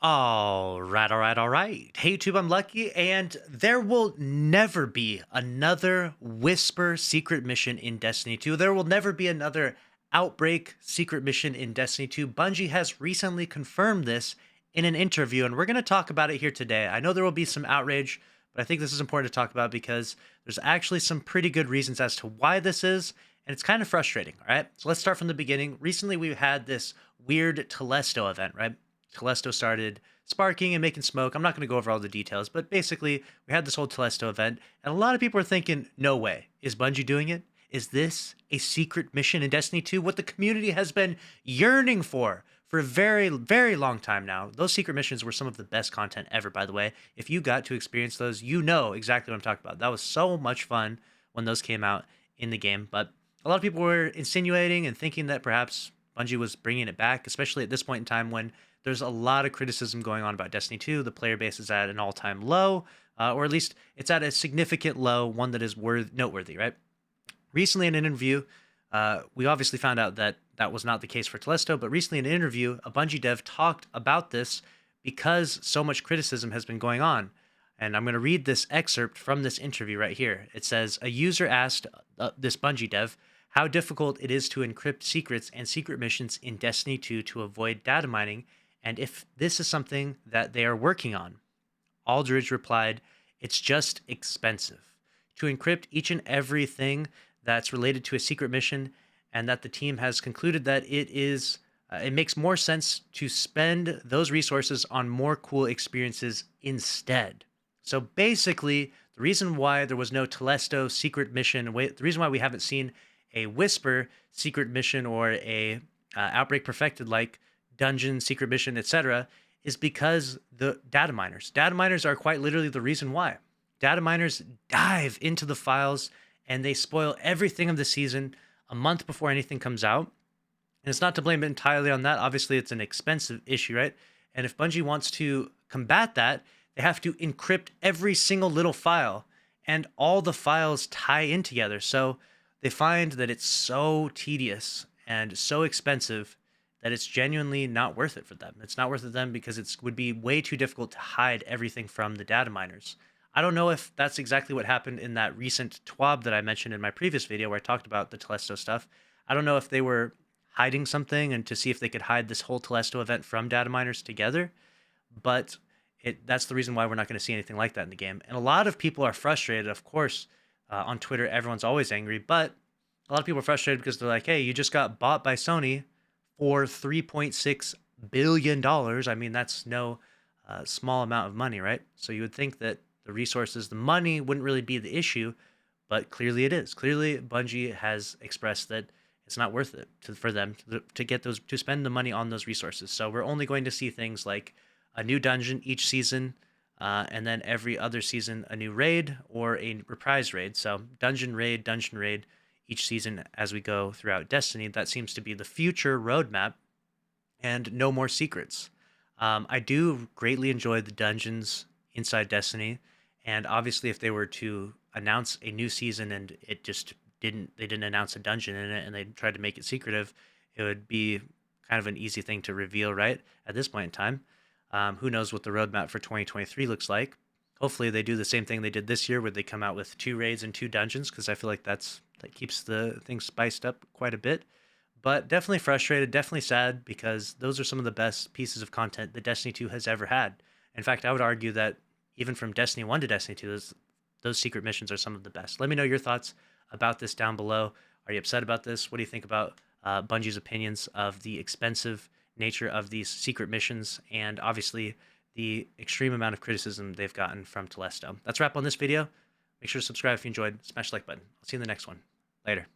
All right. Hey, YouTube, I'm Lucky, and there will never be another Whisper secret mission in Destiny 2. There will never be another Outbreak secret mission in Destiny 2. Bungie has recently confirmed this in an interview, and we're going to talk about it here today. I know there will be some outrage, but I think this is important to talk about because there's actually some pretty good reasons as to why this is, and it's kind of frustrating, all right? So let's start from the beginning. Recently, we had this weird Telesto event, right? Telesto started sparking and making smoke. I'm not going to go over all the details, but basically, we had this whole Telesto event, and a lot of people are thinking, no way. Is Bungie doing it? Is this a secret mission in Destiny 2? What the community has been yearning for a very, very long time now. Those secret missions were some of the best content ever, by the way. If you got to experience those, you know exactly what I'm talking about. That was so much fun when those came out in the game, but a lot of people were insinuating and thinking that perhaps Bungie was bringing it back, especially at this point in time when there's a lot of criticism going on about Destiny 2. The player base is at an all-time low, or at least it's at a significant low, one that is noteworthy, right? Recently in an interview, we obviously found out that that was not the case for Telesto, but recently in an interview, a Bungie dev talked about this because so much criticism has been going on. And I'm going to read this excerpt from this interview right here. It says, a user asked this Bungie dev how difficult it is to encrypt secrets and secret missions in Destiny 2 to avoid data mining, and if this is something that they are working on. Aldridge replied, it's just expensive. To encrypt each and everything that's related to a secret mission, and that the team has concluded that it makes more sense to spend those resources on more cool experiences instead. So basically, the reason why there was no Telesto secret mission, the reason why we haven't seen a Whisper secret mission or a Outbreak Perfected like dungeon secret mission, etc., is because the data miners are quite literally the reason why. Data miners dive into the files and they spoil everything of the season a month before anything comes out. And it's not to blame it entirely on that. Obviously, it's an expensive issue, right? And if Bungie wants to combat that, they have to encrypt every single little file, and all the files tie in together. So they find that it's so tedious and so expensive that it's genuinely not worth it for them. It's not worth it to them because it would be way too difficult to hide everything from the data miners. I don't know if that's exactly what happened in that recent TWAB that I mentioned in my previous video where I talked about the Telesto stuff. I don't know if they were hiding something and to see if they could hide this whole Telesto event from data miners together, but that's the reason why we're not going to see anything like that in the game. And a lot of people are frustrated, of course. On Twitter, everyone's always angry, but a lot of people are frustrated because they're like, hey, you just got bought by Sony for $3.6 billion. I mean, that's no small amount of money, right? So you would think that the resources, the money wouldn't really be the issue, but clearly it is. Clearly, Bungie has expressed that it's not worth it for them to get those, to spend the money on those resources. So we're only going to see things like a new dungeon each season, and then every other season a new raid or a reprise raid. So dungeon raid each season as we go throughout Destiny. That seems to be the future roadmap, and no more secrets. I do greatly enjoy the dungeons inside Destiny, and obviously if they were to announce a new season and it just they didn't announce a dungeon in it and they tried to make it secretive, it would be kind of an easy thing to reveal right at this point in time. Who knows what the roadmap for 2023 looks like. Hopefully they do the same thing they did this year where they come out with 2 raids and 2 dungeons, because I feel like that keeps the thing spiced up quite a bit. But definitely frustrated, definitely sad, because those are some of the best pieces of content that Destiny 2 has ever had. In fact, I would argue that even from Destiny 1 to Destiny 2, those secret missions are some of the best. Let me know your thoughts about this down below. Are you upset about this? What do you think about Bungie's opinions of the expensive nature of these secret missions, and obviously the extreme amount of criticism they've gotten from Telesto? That's a wrap on this video. Make sure to subscribe if you enjoyed. Smash the like button. I'll see you in the next one. Later.